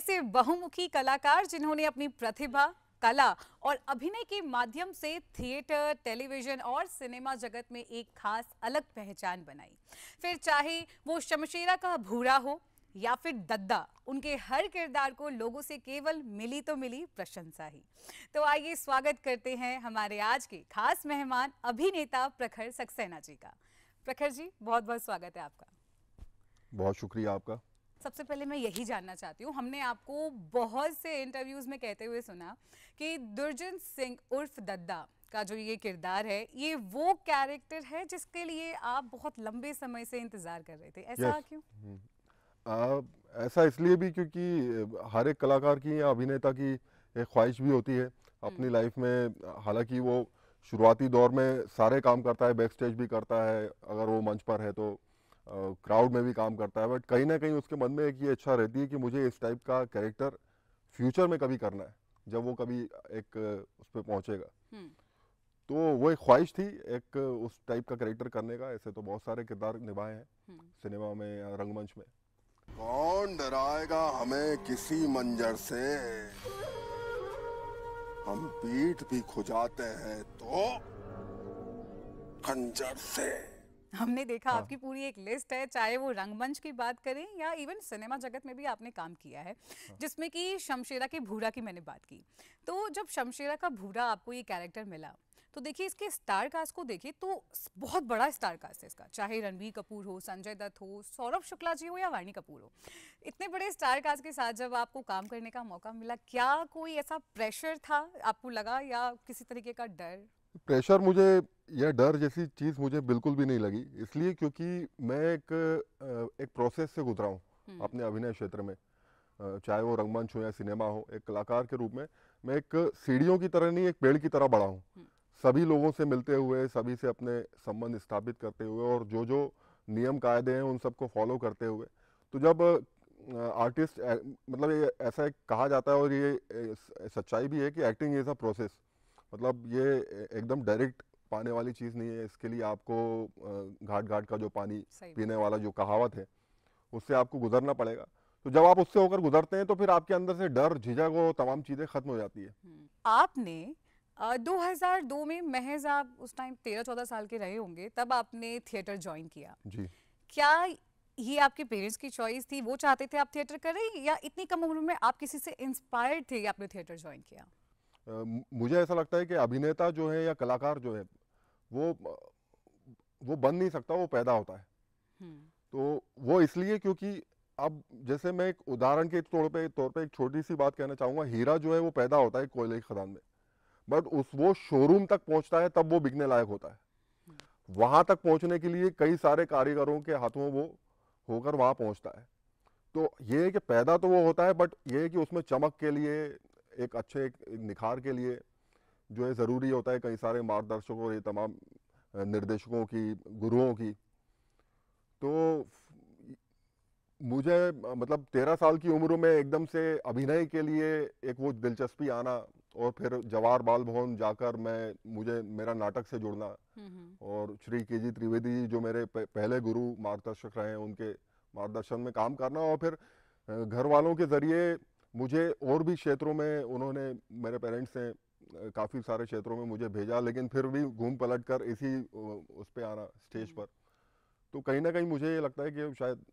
ऐसे बहुमुखी कलाकार जिन्होंने अपनी प्रतिभा, कला और अभिनय के माध्यम से थिएटर, टेलीविजन और सिनेमा जगत में एक खास अलग पहचान बनाई। फिर चाहे वो शमशेरा का भूरा हो या फिर दद्दा, उनके हर किरदार को लोगों से केवल मिली तो मिली प्रशंसा ही। तो आइए स्वागत करते हैं हमारे आज के खास मेहमान अभिनेता प्रखर सक्सेना जी का। प्रखर जी, बहुत बहुत स्वागत है आपका। बहुत शुक्रिया आपका। सबसे पहले मैं यही जानना चाहती हूँ, हमने आपको बहुत से इंटरव्यूज में कहते हुए सुना कि दुर्जन सिंह उर्फ दद्दा का जो ये किरदार है, ये वो कैरेक्टर है जिसके लिए आप बहुत लंबे समय से इंतजार कर रहे थे। ऐसा यस। क्यों? ऐसा इसलिए भी क्योंकि हर एक कलाकार की या अभिनेता की एक ख्वाहिश भी होती है अपनी लाइफ में। हालांकि वो शुरुआती दौर में सारे काम करता है, बैक स्टेज भी करता है, अगर वो मंच पर है तो क्राउड में भी काम करता है, बट कहीं ना कहीं उसके मन में एक ये इच्छा रहती है कि मुझे इस टाइप का कैरेक्टर फ्यूचर में कभी करना है, जब वो कभी एक उस पर पहुंचेगा। तो वो एक ख्वाहिश थी एक उस टाइप का कैरेक्टर करने का। ऐसे तो बहुत सारे किरदार निभाए हैं सिनेमा में या रंगमंच में। कौन डराएगा हमें किसी मंजर से, हम पीठ भी खुजाते हैं तो खंजर से। हमने देखा आपकी पूरी एक लिस्ट है, चाहे वो रंगमंच की बात करें या इवन सिनेमा जगत में भी आपने काम किया है, जिसमें कि शमशेरा के भूरा की मैंने बात की। तो जब शमशेरा का भूरा आपको ये कैरेक्टर मिला, तो देखिए इसके स्टार कास्ट को देखिए तो बहुत बड़ा स्टार कास्ट है इसका, चाहे रणबीर कपूर हो, संजय दत्त हो, सौरभ शुक्ला जी हो या वाणी कपूर हो। इतने बड़े स्टार कास्ट के साथ जब आपको काम करने का मौका मिला, क्या कोई ऐसा प्रेशर था आपको लगा या किसी तरीके का डर? प्रेशर मुझे या डर जैसी चीज़ मुझे बिल्कुल भी नहीं लगी, इसलिए क्योंकि मैं एक प्रोसेस से गुजरा हूँ अपने अभिनय क्षेत्र में। चाहे वो रंगमंच हो या सिनेमा हो, एक कलाकार के रूप में मैं एक सीढ़ियों की तरह नहीं, एक पेड़ की तरह बढ़ा हूँ। सभी लोगों से मिलते हुए, सभी से अपने संबंध स्थापित करते हुए और जो जो नियम कायदे हैं उन सबको फॉलो करते हुए। तो जब आर्टिस्ट मतलब ये ऐसा एक कहा जाता है और ये सच्चाई भी है कि एक्टिंग इज़ अ प्रोसेस। मतलब ये एकदम डायरेक्ट पाने वाली चीज़ नहीं है। इसके लिए आपको घाट घाट का जो पानी पीने वाला जो कहावत है, उससे आपको गुजरना पड़ेगा। तो जब आप उससे होकर गुजरते हैं तो फिर आपके अंदर से डर, झिझक, वो तमाम चीज़ें खत्म हो जाती है। आपने 2002 में, महज आप उस टाइम 13-14 साल के रहे होंगे, तब आपने थिएटर ज्वाइन किया जी। क्या ये आपके पेरेंट्स की चॉइस थी, वो चाहते थे आप थिएटर करें, या इतनी कम उम्र में आप किसी से इंस्पायर्ड थे कि आपने थिएटर ज्वाइन किया? मुझे ऐसा लगता है कि अभिनेता जो है या कलाकार जो है वो बन नहीं सकता, वो पैदा होता है। तो वो इसलिए क्योंकि अब जैसे मैं एक उदाहरण के तौर पे एक छोटी सी बात कहना चाहूँगा। हीरा जो है वो पैदा होता है कोयले की खदान में, बट वो शोरूम तक पहुंचता है तब वो बिकने लायक होता है। वहां तक पहुंचने के लिए कई सारे कारीगरों के हाथों वो होकर वहां पहुंचता है। तो ये है कि पैदा तो वो होता है, बट ये है कि उसमें चमक के लिए, एक अच्छे एक निखार के लिए जो है ज़रूरी होता है कई सारे मार्गदर्शकों, ये तमाम निर्देशकों की, गुरुओं की। तो मुझे मतलब 13 साल की उम्र में एकदम से अभिनय के लिए एक वो दिलचस्पी आना, और फिर जवाहर बाल भवन जाकर मुझे मेरा नाटक से जुड़ना, और श्री के जी त्रिवेदी जी जो मेरे पहले गुरु मार्गदर्शक रहे हैं, उनके मार्गदर्शन में काम करना, और फिर घर वालों के ज़रिए मुझे और भी क्षेत्रों में उन्होंने, मेरे पेरेंट्स ने काफ़ी सारे क्षेत्रों में मुझे भेजा, लेकिन फिर भी घूम पलट कर इसी उस पे आना, स्टेज पर। तो कहीं ना कहीं मुझे ये लगता है कि शायद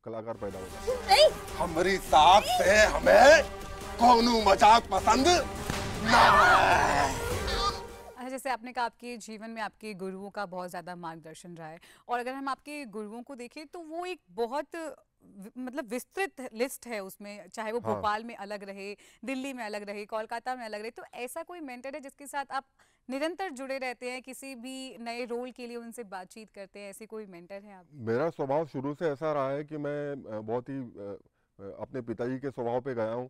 कलाकार पैदा होगा। हमारी साथ से हमें कौनू मजाक पसंद ना है। जैसे आपने कहा आपके जीवन में आपके गुरुओं का बहुत ज़्यादा मार्गदर्शन रहा है, और अगर हम आपके गुरुओं को देखें तो वो एक बहुत मतलब विस्तृत लिस्ट है उसमें, चाहे वो भोपाल में अलग रहे, दिल्ली में अलग रहे, कोलकाता में अलग रहे। तो ऐसा कोई मेंटर है जिसके साथ आप निरंतर जुड़े रहते हैं, किसी भी नए रोल के लिए उनसे बातचीत करते हैं, ऐसे कोई मेंटर है आप? मेरा स्वभाव शुरू से ऐसा रहा है कि मैं बहुत ही अपने पिताजी के स्वभाव पे गया हूँ,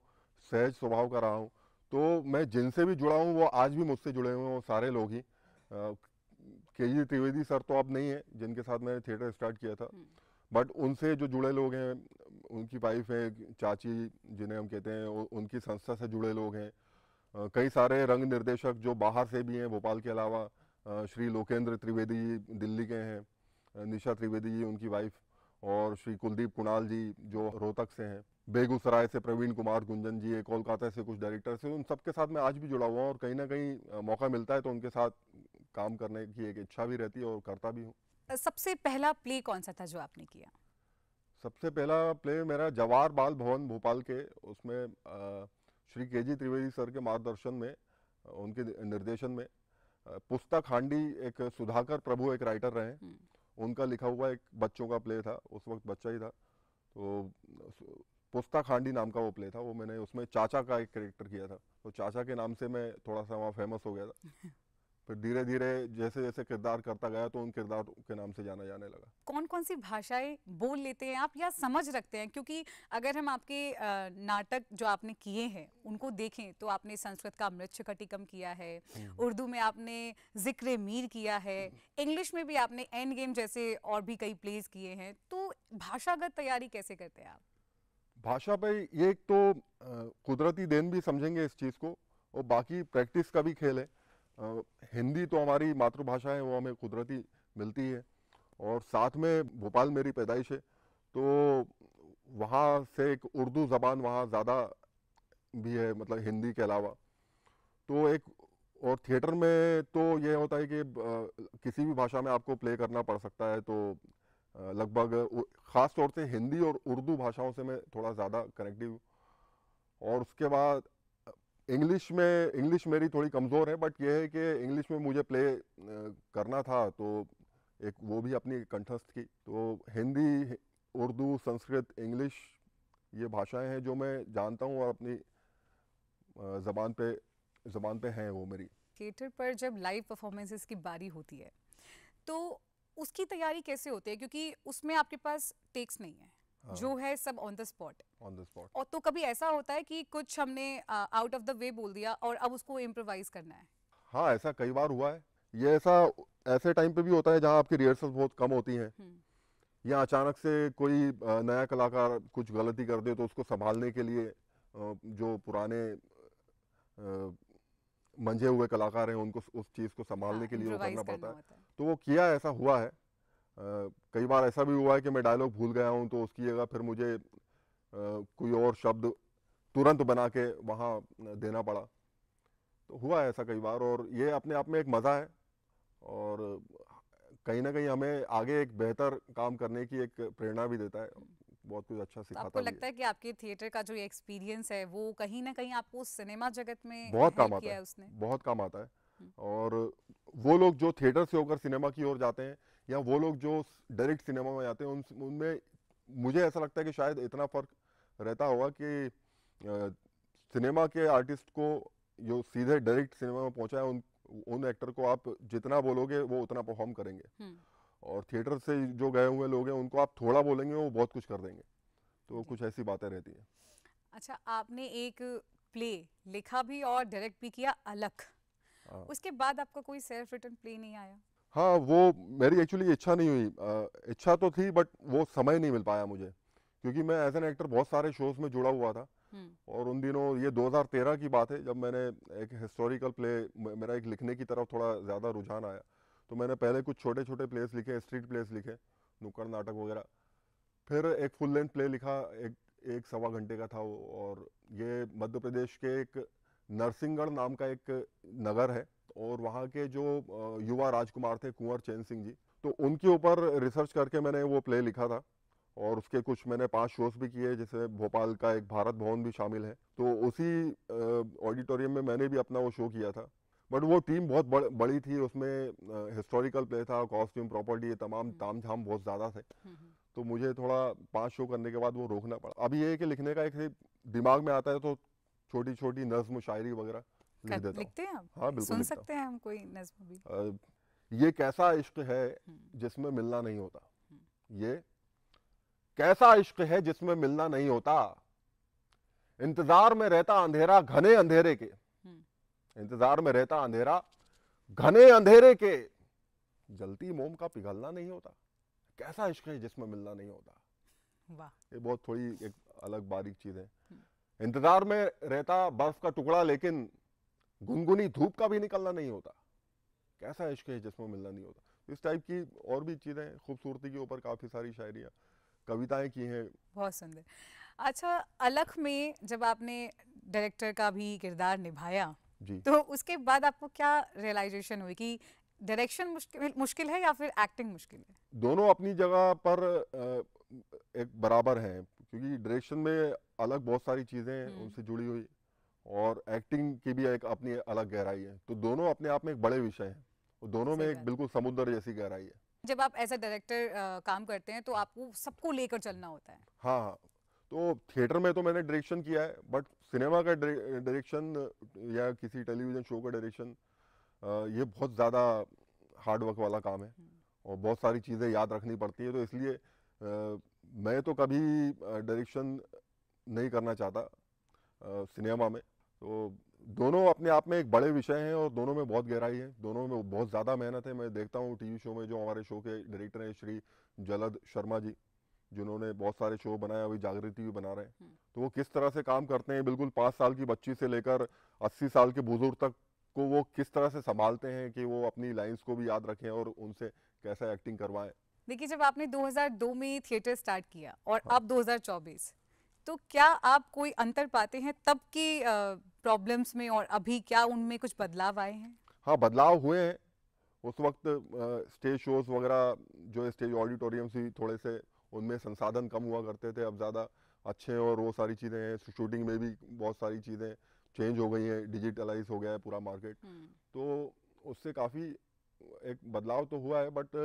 सहज स्वभाव का रहा हूँ। तो मैं जिनसे भी जुड़ा हूँ वो आज भी मुझसे जुड़े हुए हैं, वो सारे लोग ही। के जी त्रिवेदी सर तो अब नहीं है, जिनके साथ मैंने थिएटर स्टार्ट किया था, बट उनसे जो जुड़े लोग हैं, उनकी वाइफ है चाची जिन्हें हम कहते हैं, उनकी संस्था से जुड़े लोग हैं। कई सारे रंग निर्देशक जो बाहर से भी हैं भोपाल के अलावा, श्री लोकेंद्र त्रिवेदी जी दिल्ली के हैं, निशा त्रिवेदी जी उनकी वाइफ, और श्री कुलदीप कुणाल जी जो रोहतक से हैं। बेगूसराय से प्रवीण कुमार गुंजन जी है, कोलकाता से कुछ डायरेक्टर्स हैं, उन सबके साथ मैं आज भी जुड़ा हुआ हूँ और कहीं ना कहीं मौका मिलता है तो उनके साथ काम करने की एक इच्छा भी रहती है और करता भी हूँ। सबसे पहला प्ले कौन सा था जो आपने किया? सबसे पहला प्ले मेरा जवाहर बाल भवन भोपाल के, उसमें श्री के.जी. त्रिवेदी सर के मार्गदर्शन में, उनके निर्देशन में, पुस्तक हांडी, एक सुधाकर प्रभु एक राइटर रहे, उनका लिखा हुआ एक बच्चों का प्ले था, उस वक्त बच्चा ही था, तो पुस्तक हांडी नाम का वो प्ले था। वो मैंने उसमें चाचा का एक कैरेक्टर किया था, तो चाचा के नाम से मैं थोड़ा सा वहाँ फेमस हो गया था। फिर धीरे धीरे जैसे जैसे किरदार करता गया तो उन किरदार के नाम से जाना जाने लगा। कौन कौन सी भाषाएं बोल लेते हैं आप या समझ रखते हैं? क्योंकि अगर हम आपके नाटक जो आपने किए हैं उनको देखें तो आपने संस्कृत का मृच्छकटिकम किया है, उर्दू में आपने जिक्र मीर किया है, इंग्लिश में भी आपने एंड गेम जैसे और भी कई प्लेस किए हैं, तो भाषागत तैयारी कैसे करते हैं आप? भाषा पे ये एक तो कुदरती देन भी समझेंगे इस चीज़ को, और बाकी प्रैक्टिस का भी खेल है। हिंदी तो हमारी मातृभाषा है, वो हमें कुदरती मिलती है, और साथ में भोपाल मेरी पैदाइश है, तो वहाँ से एक उर्दू ज़बान वहाँ ज़्यादा भी है, मतलब हिंदी के अलावा। तो एक और थिएटर में तो ये होता है कि किसी भी भाषा में आपको प्ले करना पड़ सकता है, तो लगभग ख़ास तौर से हिंदी और उर्दू भाषाओं से मैं थोड़ा ज़्यादा कनेक्टिव। और उसके बाद इंग्लिश मेरी थोड़ी कमज़ोर है, बट ये है कि इंग्लिश में मुझे प्ले करना था, तो एक वो भी अपनी कंठस्थ की। तो हिंदी, उर्दू, संस्कृत, इंग्लिश, ये भाषाएं हैं जो मैं जानता हूँ और अपनी ज़बान पे हैं वो मेरी। थिएटर पर जब लाइव परफॉर्मेंसेस की बारी होती है तो उसकी तैयारी कैसे होती है? क्योंकि उसमें आपके पास टेक्स नहीं है, हाँ। जो है सब ऑन द स्पॉट। और तो कभी ऐसा होता है कि कुछ हमने आउट ऑफ द वे बोल दिया और अब उसको इम्प्रोवाइज करना है? हाँ, ऐसा कई बार हुआ है। ये ऐसे टाइम पे भी होता है जहाँ आपकी रिहर्सल बहुत कम होती हैं, या अचानक से कोई नया कलाकार कुछ गलती कर दे तो उसको संभालने के लिए जो पुराने मंझे हुए कलाकार हैं उनको उस चीज़ को संभालने के लिए वो करना पड़ता है। तो वो किया, ऐसा हुआ है। कई बार ऐसा भी हुआ है कि मैं डायलॉग भूल गया हूँ, तो उसकी जगह फिर मुझे कोई और शब्द तुरंत बना के वहाँ देना पड़ा। तो हुआ है ऐसा कई बार, और ये अपने आप में एक मज़ा है, और कहीं ना कहीं हमें आगे एक बेहतर काम करने की एक प्रेरणा भी देता है, बहुत कुछ अच्छा सिखाता आपको भी लगता है कि आपके थिएटर का जो एक्सपीरियंस है वो कहीं ना कहीं आपको सिनेमा जगत में बहुत काम हेल्प आता किया है, है उसने? बहुत काम आता है। और वो लोग जो थिएटर से होकर सिनेमा की ओर जाते हैं, या वो लोग जो डायरेक्ट सिनेमा में जाते हैं, उनमें मुझे ऐसा लगता है कि शायद इतना फ़र्क रहता होगा कि सिनेमा के आर्टिस्ट को जो सीधे डायरेक्ट सिनेमा में पहुंचा है, उन एक्टर को आप जितना बोलोगे वो उतना परफॉर्म करेंगे, और थिएटर से जो गए हुए लोग हैं उनको आप थोड़ा बोलेंगे वो बहुत कुछ कर देंगे। तो कुछ ऐसी बातें रहती हैं। अच्छा, आपने एक प्ले लिखा भी और डायरेक्ट भी किया, अलख। उसके बाद आपका कोई सेल्फ रिटन प्ले नहीं आया? हाँ, वो मेरी एक्चुअली इच्छा नहीं हुई। इच्छा तो थी, बट वो समय नहीं मिल पाया मुझे, क्योंकि मैं एज एन एक्टर बहुत सारे शोज में जुड़ा हुआ था। और उन दिनों, ये 2013 की बात है, जब मैंने एक हिस्टोरिकल प्ले, मेरा एक लिखने की तरफ थोड़ा ज़्यादा रुझान आया, तो मैंने पहले कुछ छोटे छोटे प्लेस लिखे, स्ट्रीट प्लेस लिखे, नुक्कड़ नाटक वगैरह। फिर एक फुल लेंथ प्ले लिखा, एक सवा घंटे का था वो, और ये मध्य प्रदेश के एक नरसिंहगढ़ नाम का एक नगर है, और वहाँ के जो युवा राजकुमार थे कुंवर चैन सिंह जी, तो उनके ऊपर रिसर्च करके मैंने वो प्ले लिखा था। और उसके कुछ मैंने 5 शोज भी किए, जैसे भोपाल का एक भारत भवन भी शामिल है, तो उसी ऑडिटोरियम में मैंने भी अपना वो शो किया था। बट वो टीम बहुत बड़ी थी, उसमें हिस्टोरिकल प्ले था, कॉस्ट्यूम, प्रॉपर्टी, ये तमाम ताम झाम बहुत ज़्यादा थे, तो मुझे थोड़ा 5 शो करने के बाद वो रोकना पड़ा। अभी ये है कि लिखने का एक दिमाग में आता है तो छोटी छोटी नज्म, शायरी वगैरह लिखते हैं आप? हाँ, बिल्कुल सुन सकते हैं हम कोई नज्म भी? ये कैसा इश्क है जिसमें मिलना नहीं होता, ये कैसा इश्क है जिसमें मिलना नहीं होता, इंतजार में रहता अंधेरा घने अंधेरे के, इंतजार में रहता अंधेरा घने अंधेरे के, जलती मोम का पिघलना नहीं होता, कैसा इश्क है जिसमें मिलना नहीं होता। वाह, ये बहुत थोड़ी एक अलग बारीक चीज है। इंतजार में रहता बर्फ का टुकड़ा, लेकिन गुनगुनी धूप का भी निकलना नहीं होता, कैसा इश्क है जिसमें मिलना नहीं होता। इस टाइप की और भी चीजें, खूबसूरती के ऊपर काफी सारी शायरियाँ, कविताएं की हैं। बहुत सुंदर। अच्छा, अलख में जब आपने डायरेक्टर का भी किरदार निभाया जी। तो उसके बाद आपको क्या रियलाइजेशन हुई कि डायरेक्शन मुश्किल मुश्किल है या फिर एक्टिंग मुश्किल है? दोनों अपनी जगह पर एक बराबर हैं, क्योंकि डायरेक्शन में अलग बहुत सारी चीज़ें हैं उनसे जुड़ी हुई, और एक्टिंग की भी एक अपनी अलग गहराई है। तो दोनों अपने आप में एक बड़े विषय हैं, और दोनों में सही एक बात। बिल्कुल समुद्र जैसी गहराई है। जब आप एज अ डायरेक्टर काम करते हैं तो आपको सबको लेकर चलना होता है। हाँ हाँ, तो थिएटर में तो मैंने डायरेक्शन किया है, बट सिनेमा का डायरेक्शन या किसी टेलीविज़न शो का डायरेक्शन, ये बहुत ज़्यादा हार्ड वर्क वाला काम है, और बहुत सारी चीज़ें याद रखनी पड़ती है। तो इसलिए मैं तो कभी डायरेक्शन नहीं करना चाहता सिनेमा में। तो दोनों अपने आप में एक बड़े विषय हैं, और दोनों में बहुत गहराई है, दोनों में बहुत ज़्यादा मेहनत है। मैं देखता हूँ टीवी शो में, जो हमारे शो के डायरेक्टर हैं श्री जलद शर्मा जी, जिन्होंने बहुत सारे शो बनाए, अभी जागृति भी बना रहे हैं, तो वो किस तरह से काम करते हैं, बिल्कुल 5 साल की बच्ची से लेकर 80 साल के बुजुर्ग तक को वो किस तरह से संभालते हैं कि वो अपनी लाइंस को भी याद रखें और उनसे कैसा एक्टिंग करवाएं। देखिए, जब आपने 2002 में थिएटर स्टार्ट किया और हाँ। अब 2024, तो क्या आप कोई अंतर पाते हैं तब की प्रॉब्लम्स में और अभी, क्या उनमें कुछ बदलाव आए हैं? हाँ, बदलाव हुए हैं। उस वक्त स्टेज शोज वगैरह, जो स्टेज ऑडिटोरियम्स भी थोड़े से उनमें संसाधन कम हुआ करते थे, अब ज़्यादा अच्छे हैं, और वो सारी चीज़ें हैं। शूटिंग में भी बहुत सारी चीज़ें चेंज हो गई हैं, डिजिटलाइज हो गया है पूरा मार्केट। तो उससे काफ़ी एक बदलाव तो हुआ है, बट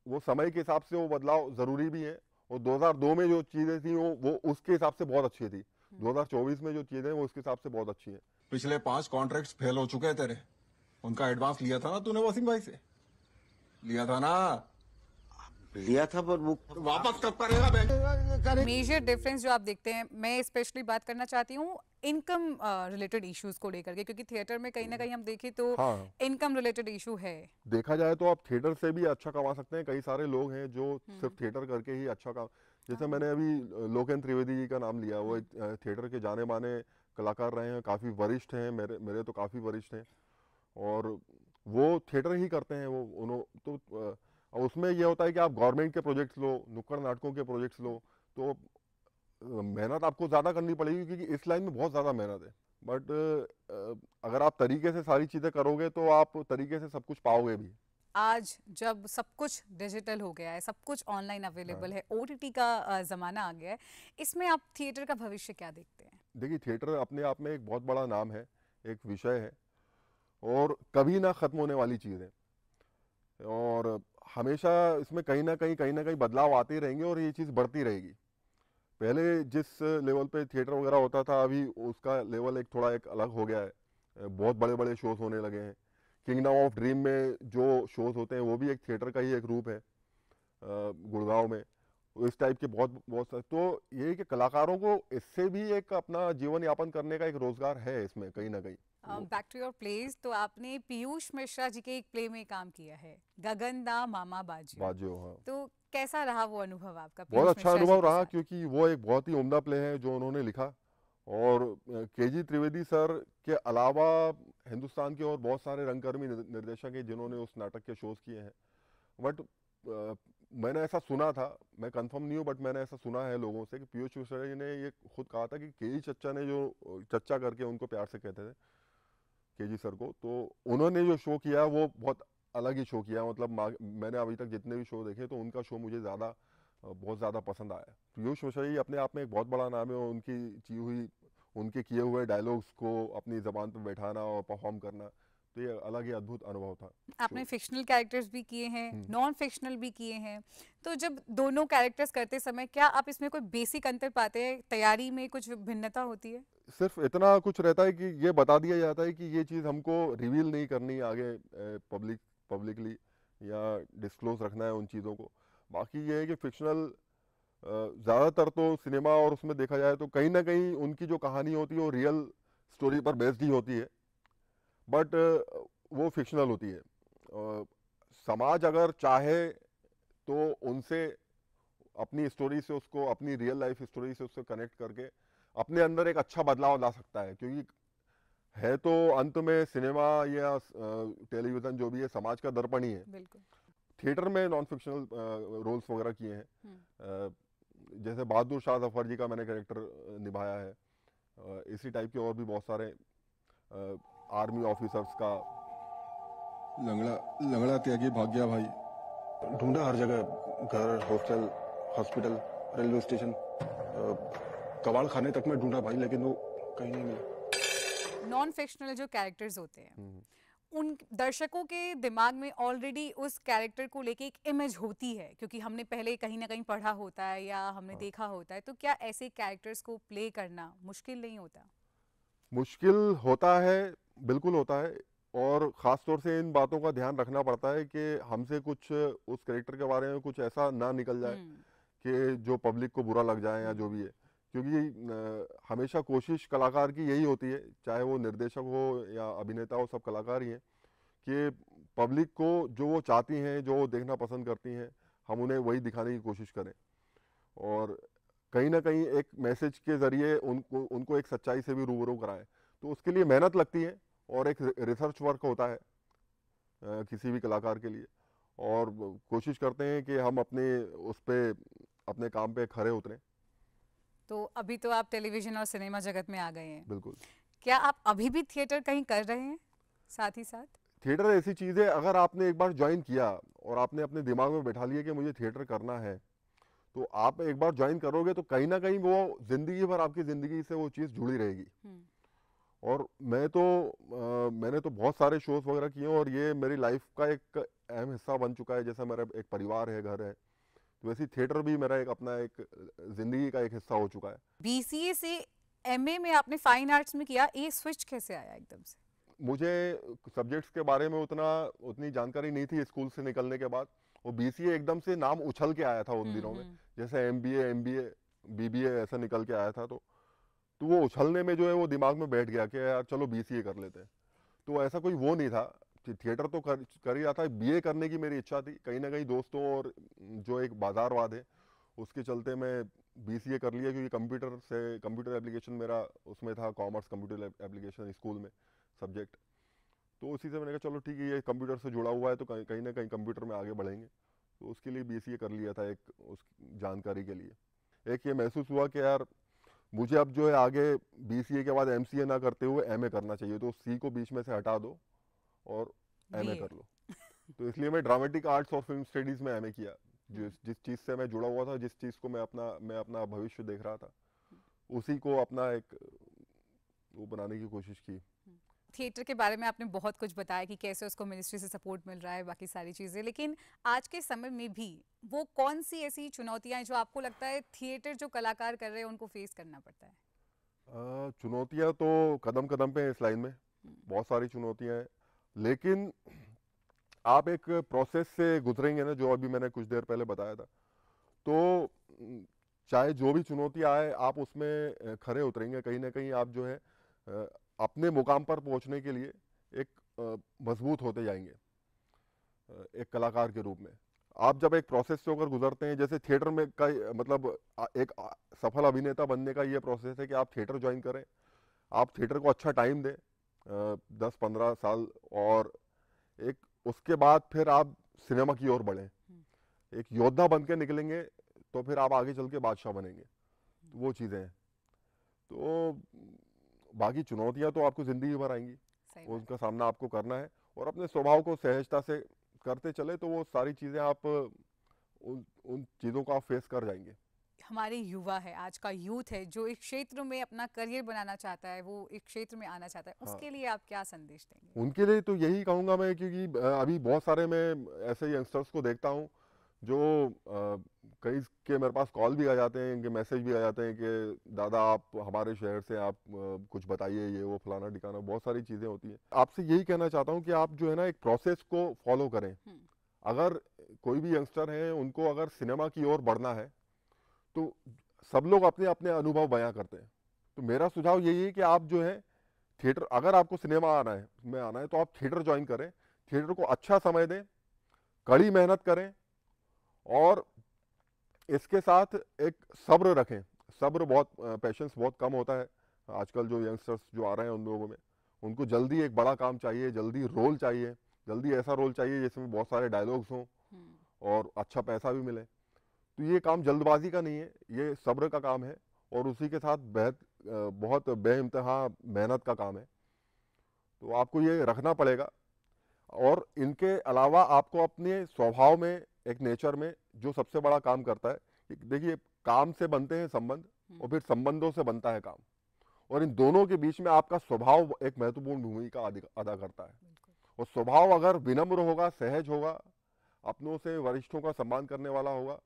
वो समय के हिसाब से वो बदलाव ज़रूरी भी है। और 2002 में जो चीज़ें थी वो उसके हिसाब से बहुत अच्छी थी। 2024 में जो चीज़ें हैं वो उसके हिसाब से बहुत अच्छी हैं। पिछले 5 कॉन्ट्रैक्ट्स फेल हो चुके हैं तेरे। उनका एडवांस लिया था ना तूने वसीम भाई से? लिया था ना? लिया था, पर वो तो वापस कब करेगा बैंक? मेजर डिफरेंस जो आप देखते हैं, मैं स्पेशली बात करना चाहती हूँ इनकम रिलेटेड इश्यूज को लेकर के, क्योंकि थिएटर में कहीं ना कहीं हम देखें तो हाँ, इनकम रिलेटेड इशू है। देखा जाए तो आप थिएटर से भी अच्छा कमा सकते हैं। कई सारे लोग हैं जो सिर्फ थिएटर करके ही अच्छा काम, जैसे मैंने अभी लोकेन त्रिवेदी जी का नाम लिया, वो एक थिएटर के जाने माने कलाकार रहे हैं, काफ़ी वरिष्ठ हैं, मेरे मेरे तो काफ़ी वरिष्ठ हैं, और वो थिएटर ही करते हैं। वो उन्होंने तो उसमें ये होता है कि आप गवर्नमेंट के प्रोजेक्ट्स लो, नुक्कड़ नाटकों के प्रोजेक्ट्स लो, तो मेहनत आपको ज़्यादा करनी पड़ेगी, क्योंकि इस लाइन में बहुत ज़्यादा मेहनत है। बट अगर आप तरीके से सारी चीज़ें करोगे तो आप तरीके से सब कुछ पाओगे भी। आज जब सब कुछ डिजिटल हो गया है, सब कुछ ऑनलाइन अवेलेबल है, ओटीटी का ज़माना आ गया है, इसमें आप थिएटर का भविष्य क्या देखते हैं? देखिए, थिएटर अपने आप में एक बहुत बड़ा नाम है, एक विषय है, और कभी ना ख़त्म होने वाली चीज़ है, और हमेशा इसमें कहीं ना कहीं बदलाव आते ही रहेंगे, और ये चीज़ बढ़ती रहेगी। पहले जिस लेवल पे थिएटर वगैरह होता था, अभी उसका लेवल एक थोड़ा एक अलग हो गया है। बहुत बड़े बड़े शोज होने लगे हैं। किंगडम ऑफ ड्रीम में जो शोज होते हैं वो भी एक थिएटर का ही एक रूप है, गुड़गांव में। इस टाइप के बहुत बहुत सारे, तो ये है कि कलाकारों को इससे भी एक अपना जीवन यापन करने का एक रोजगार है इसमें कहीं ना कहीं। बैक टू योर प्लेस, तो आपने पीयूष मिश्रा जी के एक प्ले में काम किया है, गगन दा मामा बाजियो। बाजियो, हाँ। तो कैसा रहा वो अनुभव आपका बहुत पीयूष अच्छा मिश्रा जी अनुभव के रहा, साथ? क्योंकि वो एक बहुत ही उम्दा प्ले है जो उन्होंने लिखा, और केजी त्रिवेदी सर के अलावा हिंदुस्तान के और बहुत सारे रंगकर्मी निर्देशक हैं जिन्होंने उस नाटक के शोज किए हैं। बट मैंने ऐसा सुना था, मैं कंफर्म नहीं हूँ, बट मैंने ऐसा सुना है लोगों से कि पीयूष मिश्रा जी ने ये खुद कहा था कि केजी चच्चा ने, जो चच्चा करके उनको प्यार से कहते थे केजी सर को, तो उन्होंने जो शो किया वो बहुत अलग ही शो किया। मतलब मैंने अभी तक जितने भी शो देखे तो उनका शो मुझे बहुत ज़्यादा पसंद आया। पीयूष मिश्रा जी अपने आप में एक बहुत बड़ा नाम है, और उनके किए हुए डायलॉग्स को अपनी ज़बान पर बैठाना और परफॉर्म करना, तो ये अलग ही अद्भुत अनुभव था। आपने फिक्शनल कैरेक्टर्स भी किए हैं, नॉन फिक्शनल भी किए हैं, तो जब दोनों कैरेक्टर्स करते समय क्या आप इसमें कोई बेसिक अंतर पाते हैं? तैयारी में कुछ भिन्नता होती है? सिर्फ इतना कुछ रहता है कि ये बता दिया जाता है कि ये चीज़ हमको रिवील नहीं करनी आगे पब्लिकली, या डिस्क्लोज रखना है उन चीज़ों को। बाकी ये है कि फिक्शनल ज़्यादातर तो सिनेमा और उसमें देखा जाए तो कहीं ना कहीं उनकी जो कहानी होती है वो रियल स्टोरी पर बेस्ड ही होती है, बट वो फिक्शनल होती है। समाज अगर चाहे तो उनसे अपनी स्टोरी से उसको, अपनी रियल लाइफ स्टोरी से उसको कनेक्ट करके अपने अंदर एक अच्छा बदलाव ला सकता है, क्योंकि है तो अंत में सिनेमा या टेलीविज़न जो भी है समाज का दर्पण ही है। बिल्कुल। थिएटर में नॉन फिक्शनल रोल्स वगैरह किए हैं, जैसे बहादुर शाह जफर जी का मैंने कैरेक्टर निभाया है, इसी टाइप के और भी बहुत सारे आर्मी ऑफिसर्स का। लंगड़ा लंगड़ा त्यागी भाग गया भाई, ढूंढा हर जगह, घर, हॉस्टल, हॉस्पिटल, रेलवे स्टेशन, कबाड़ खाने तक में ढूंढा भाई, लेकिन वो कहीं नहीं मिला। नॉन फिक्शनल जो कैरेक्टर्स होते हैं उन दर्शकों के दिमाग में ऑलरेडी उस कैरेक्टर को लेके एक इमेज होती है, क्योंकि हमने पहले कहीं ना कहीं पढ़ा होता है या हमने देखा होता है। तो क्या ऐसे कैरेक्टर्स को प्ले करना मुश्किल नहीं होता? मुश्किल होता है, बिल्कुल होता है, और ख़ास तौर से इन बातों का ध्यान रखना पड़ता है कि हमसे कुछ उस कैरेक्टर के बारे में कुछ ऐसा ना निकल जाए कि जो पब्लिक को बुरा लग जाए या जो भी है। क्योंकि हमेशा कोशिश कलाकार की यही होती है, चाहे वो निर्देशक हो या अभिनेता हो, सब कलाकार ही हैं, कि पब्लिक को जो वो चाहती हैं, जो वो देखना पसंद करती हैं, हम उन्हें वही दिखाने की कोशिश करें, और कहीं ना कहीं एक मैसेज के ज़रिए उनको एक सच्चाई से भी रूबरू कराएं। तो उसके लिए मेहनत लगती है और एक रिसर्च वर्क होता है किसी भी कलाकार के लिए, और कोशिश करते हैं कि हम अपने उस पे अपने काम पे खरे उतरें। तो अभी तो आप टेलीविजन और सिनेमा जगत में आ गए हैं, बिल्कुल। क्या आप अभी भी थिएटर कहीं कर रहे हैं साथ ही साथ? थिएटर ऐसी चीज़ है, अगर आपने एक बार ज्वाइन किया और आपने अपने दिमाग में बैठा लिया कि मुझे थिएटर करना है, तो आप एक बार ज्वाइन करोगे तो कहीं ना कहीं वो जिंदगी भर आपकी ज़िंदगी से वो चीज़ जुड़ी रहेगी। और मैंने तो बहुत सारे शोज वगैरह किए हैं, और ये मेरी लाइफ का एक अहम हिस्सा बन चुका है। जैसा मेरा एक परिवार है, घर है, तो वैसे थिएटर भी मेरा एक अपना एक जिंदगी का एक हिस्सा हो चुका है। बीसीए से एमए में आपने फाइन आर्ट्स में किया, ये स्विच कैसे आया एकदम से? मुझे सब्जेक्ट्स के बारे में उतनी जानकारी नहीं थी स्कूल से निकलने के बाद, वो बीसीए एकदम से नाम उछल के आया था उन दिनों में, जैसे एमबीए बीबीए ऐसा निकल के आया था। तो वो उछलने में जो है वो दिमाग में बैठ गया कि यार चलो बीसीए कर लेते हैं। तो ऐसा कोई वो नहीं था, थिएटर तो कर ही रहा था। बीए करने की मेरी इच्छा थी, कहीं ना कहीं दोस्तों और जो एक बाजारवाद है उसके चलते मैं बीसीए कर लिया, क्योंकि कंप्यूटर एप्लीकेशन मेरा उसमें था, कॉमर्स कंप्यूटर एप्लीकेशन स्कूल में सब्जेक्ट। तो उसी से मैंने कहा चलो ठीक है, ये कंप्यूटर से जुड़ा हुआ है तो कहीं ना कहीं कंप्यूटर में आगे बढ़ेंगे। तो उसके लिए बीसीए कर लिया था, एक उस जानकारी के लिए। एक ये महसूस हुआ कि यार मुझे अब जो है आगे बीसीए के बाद एमसीए ना करते हुए एमए करना चाहिए, तो सी को बीच में से हटा दो और एमए कर लो। तो इसलिए मैं ड्रामेटिक आर्ट्स और फिल्म स्टडीज में एमए किया। जिस चीज़ से मैं जुड़ा हुआ था, जिस चीज़ को मैं अपना भविष्य देख रहा था, उसी को अपना एक वो बनाने की कोशिश की। थिएटर के बारे में आपने बहुत कुछ बताया कि कैसे उसको मिनिस्ट्री से सपोर्ट मिल रहा है, बाकी सारी चीज़ें, लेकिन आज के समय में भी वो कौन सी ऐसी चुनौतियां हैं जो आपको लगता है थिएटर जो कलाकार कर रहे हैं उनको फेस करना पड़ता है? चुनौतियां तो कदम कदम पे हैं इस लाइन में, बहुत सारी चुनौतियां हैं, लेकिन आप एक प्रोसेस से गुजरेंगे ना, जो अभी मैंने कुछ देर पहले बताया था, तो चाहे जो भी चुनौतियां आए आप उसमें खरे उतरेंगे। कहीं ना कहीं आप जो है अपने मुकाम पर पहुंचने के लिए एक मजबूत होते जाएंगे एक कलाकार के रूप में। आप जब एक प्रोसेस से होकर गुजरते हैं, जैसे थिएटर में का मतलब एक सफल अभिनेता बनने का ये प्रोसेस है कि आप थिएटर ज्वाइन करें, आप थिएटर को अच्छा टाइम दें 10-15 साल, और एक उसके बाद फिर आप सिनेमा की ओर बढ़ें। एक योद्धा बन के निकलेंगे तो फिर आप आगे चल के बादशाह बनेंगे। तो वो चीज़ें हैं। तो बाकी चुनौतियां तो आपको जिंदगी भर आएंगी, उनका सामना आपको करना है, और अपने स्वभाव को सहजता से करते चले तो वो सारी चीज़ें आप उन चीज़ों को आप फेस कर जाएंगे। हमारे युवा है, आज का यूथ है जो एक क्षेत्र में अपना करियर बनाना चाहता है, वो एक क्षेत्र में आना चाहता है, उसके लिए आप क्या संदेश देंगे? उनके लिए तो यही कहूँगा मैं, क्योंकि अभी बहुत सारे मैं ऐसे यंगस्टर्स को देखता हूँ जो कई के मेरे पास कॉल भी आ जाते हैं, इनके मैसेज भी आ जाते हैं कि दादा आप हमारे शहर से, आप कुछ बताइए, ये वो फलाना ठिकाना, बहुत सारी चीज़ें होती हैं। आपसे यही कहना चाहता हूँ कि आप जो है ना एक प्रोसेस को फॉलो करें। अगर कोई भी यंगस्टर है, उनको अगर सिनेमा की ओर बढ़ना है, तो सब लोग अपने अपने अनुभव बयां करते हैं। तो मेरा सुझाव यही है कि आप जो है थिएटर, अगर आपको सिनेमा आना है तो आप थिएटर ज्वाइन करें, थिएटर को अच्छा समय दें, कड़ी मेहनत करें, और इसके साथ एक सब्र रखें। सब्र बहुत, पेशेंस बहुत कम होता है आजकल जो यंगस्टर्स जो आ रहे हैं उन लोगों में। उनको जल्दी एक बड़ा काम चाहिए, जल्दी रोल चाहिए, जल्दी ऐसा रोल चाहिए जिसमें बहुत सारे डायलॉग्स हों और अच्छा पैसा भी मिले। तो ये काम जल्दबाजी का नहीं है, ये सब्र का काम है और उसी के साथ बहुत बेइंतहा मेहनत का काम है। तो आपको ये रखना पड़ेगा। और इनके अलावा आपको अपने स्वभाव में, एक नेचर में जो सबसे बड़ा काम करता है, देखिए काम से बनते हैं संबंध और फिर संबंधों से बनता है काम, और इन दोनों के बीच में आपका स्वभाव एक महत्वपूर्ण भूमिका अदा करता है। और स्वभाव अगर विनम्र होगा, सहज होगा, अपनों से वरिष्ठों का सम्मान करने वाला होगा,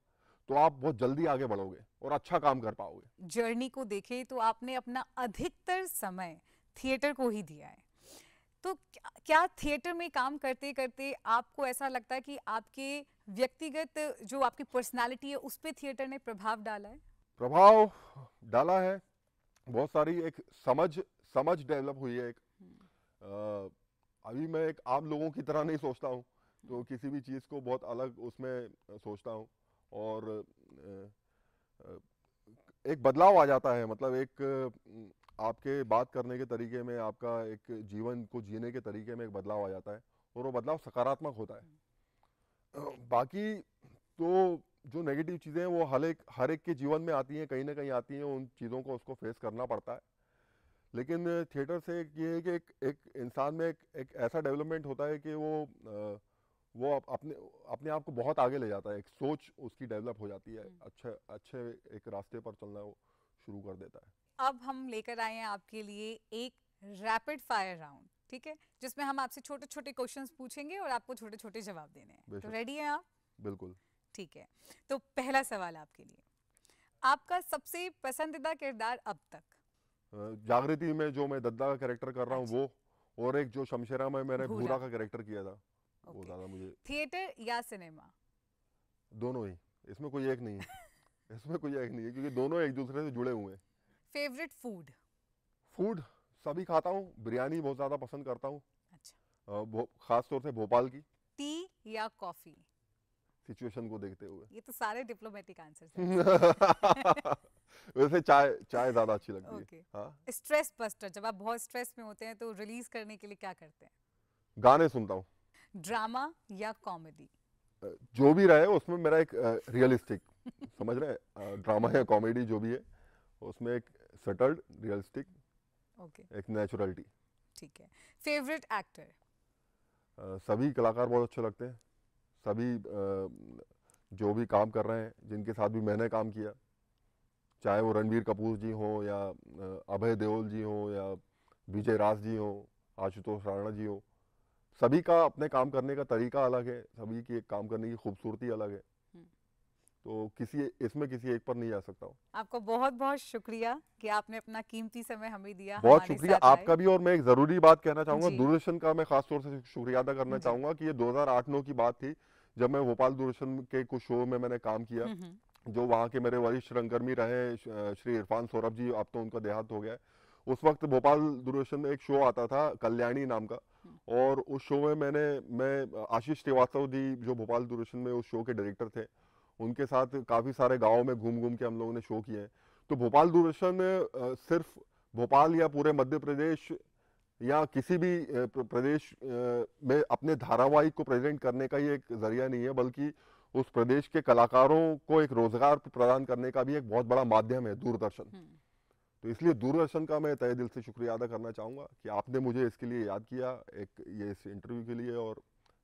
तो आप बहुत जल्दी आगे बढ़ोगे और अच्छा काम कर पाओगे। जर्नी को देखें तो आपने अपना अधिकतर समय थिएटर को ही दिया है, तो क्या थिएटर में काम करते करते आपको ऐसा लगता है कि आपके व्यक्तिगत जो आपकी पर्सनालिटी है उस पे थिएटर ने प्रभाव डाला है? प्रभाव डाला है, बहुत सारी एक समझ डेवलप हुई है। अभी मैं एक आम लोगों की तरह नहीं सोचता हूँ, तो किसी भी चीज़ को बहुत अलग उसमें सोचता हूँ, और एक बदलाव आ जाता है। मतलब एक आपके बात करने के तरीके में, आपका एक जीवन को जीने के तरीके में एक बदलाव आ जाता है, और वो बदलाव सकारात्मक होता है। बाकी तो जो नेगेटिव चीज़ें हैं वो हर एक के जीवन में आती हैं, कहीं ना कहीं आती हैं, उन चीज़ों को उसको फेस करना पड़ता है। लेकिन थिएटर से ये है कि एक इंसान में एक ऐसा डेवलपमेंट होता है कि वो अपने आप को बहुत आगे ले जाता है, एक सोच उसकी डेवलप हो जाती है, अच्छे एक रास्ते पर चलना वो शुरू कर देता है। अब हम लेकर आए हैं आपके लिए एक रैपिड फायर राउंड, ठीक है, जिसमें हम आपसे छोटे छोटे क्वेश्चंस पूछेंगे और आपको छोटे छोटे जवाब देने हैं। तो रेडी हैं आप? बिल्कुल। ठीक है, तो पहला सवाल आपके लिए, आपका सबसे पसंदीदा किरदार अब तक? जागृति में जो मैं दद्दा का कैरेक्टर कर रहा हूँ वो, और एक जो शमशेरा में मैंने भूरा का कैरेक्टर किया था, वो ज्यादा मुझे। थिएटर या सिनेमा? दोनों ही, इसमें कोई एक नहीं है। इसमें कोई एक नहीं है, क्योंकि दोनों एक दूसरे से जुड़े हुए हैं। Favourite food? फूड सभी खाता हूँ, बिरयानी बहुत ज्यादा पसंद करता हूँ। अच्छा। खास तौर से भोपाल की। टी या कॉफी? सिचुएशन को देखते हुए। ये तो सारे डिप्लोमेटिक आंसर्स हैं। वैसे चाय ज्यादा अच्छी लगती है। हाँ। स्ट्रेस बस्टर, जब आप बहुत स्ट्रेस में होते हैं तो रिलीज करने के लिए क्या करते हैं? गाने सुनता हूँ। ड्रामा या कॉमेडी? जो भी रहे उसमें मेरा एक रियलिस्टिक, समझ रहे हैं, ड्रामा या कॉमेडी जो भी है उसमें एक सेटल्ड रियलिस्टिक, एक नेचुरलिटी। ठीक है। Favourite actor? सभी कलाकार बहुत अच्छे लगते हैं, सभी जो भी काम कर रहे हैं, जिनके साथ भी मैंने काम किया, चाहे वो रणबीर कपूर जी हो या अभय देओल जी हो या विजय राज जी हो, आशुतोष राणा जी हो, सभी का अपने काम करने का तरीका अलग है, सभी की काम करने की खूबसूरती अलग है, तो इसमें किसी एक पर नहीं जा सकता हूँ। आपका बहुत बहुत शुक्रिया कि आपने अपना कीमती समय हमें दिया। बहुत शुक्रिया आपका भी। और मैं एक जरूरी बात कहना चाहूंगा, दूरदर्शन का मैं खास तौर से शुक्रिया अदा करना चाहूंगा कि ये 2008-9 की बात थी, जब मैं भोपाल दूरदर्शन के कुछ शो में मैंने काम किया। जो वहाँ के मेरे वरिष्ठ रंगकर्मी रहे श्री इरफान सौरभ जी, अब तो उनका देहांत हो गया है। उस वक्त भोपाल दूरदर्शन में एक शो आता था कल्याणी नाम का, और उस शो में मैं आशीष श्रीवास्तव जी जो भोपाल दूरदर्शन में उस शो के डायरेक्टर थे, उनके साथ काफ़ी सारे गाँव में घूम के हम लोगों ने शो किए हैं। तो भोपाल दूरदर्शन सिर्फ भोपाल या पूरे मध्य प्रदेश या किसी भी प्रदेश में अपने धारावाहिक को प्रेजेंट करने का ही एक जरिया नहीं है, बल्कि उस प्रदेश के कलाकारों को एक रोजगार प्रदान करने का भी एक बहुत बड़ा माध्यम है दूरदर्शन। तो इसलिए दूरदर्शन का मैं तहे दिल से शुक्रिया अदा करना चाहूँगा कि आपने मुझे इसके लिए याद किया, ये इस इंटरव्यू के लिए, और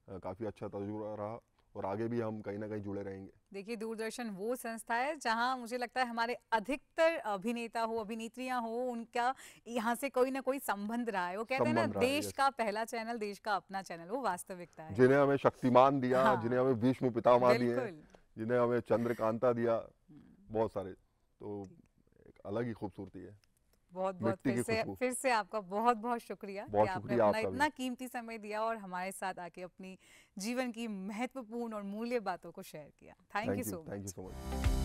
काफ़ी अच्छा तजुर्बा रहा, और आगे भी हम कहीं ना कहीं जुड़े रहेंगे। देखिए, दूरदर्शन वो संस्था है जहां मुझे लगता है हमारे अधिकतर अभिनेता हो, अभिनेत्रियां हो, उनका यहाँ से कोई ना कोई संबंध रहा है। वो कहते हैं ना, देश का पहला चैनल, देश का अपना चैनल, वो वास्तविकता है। जिन्हें हमें शक्तिमान दिया, जिन्हें हमें भीष्म पितामह दिए, जिन्हें हमें चंद्रकांता दिया, बहुत सारे, तो एक अलग ही खूबसूरती है। बहुत फिर से आपका बहुत बहुत शुक्रिया कि आपने अपना इतना कीमती समय दिया और हमारे साथ आके अपनी जीवन की महत्वपूर्ण और मूल्य बातों को शेयर किया। Thank you so much.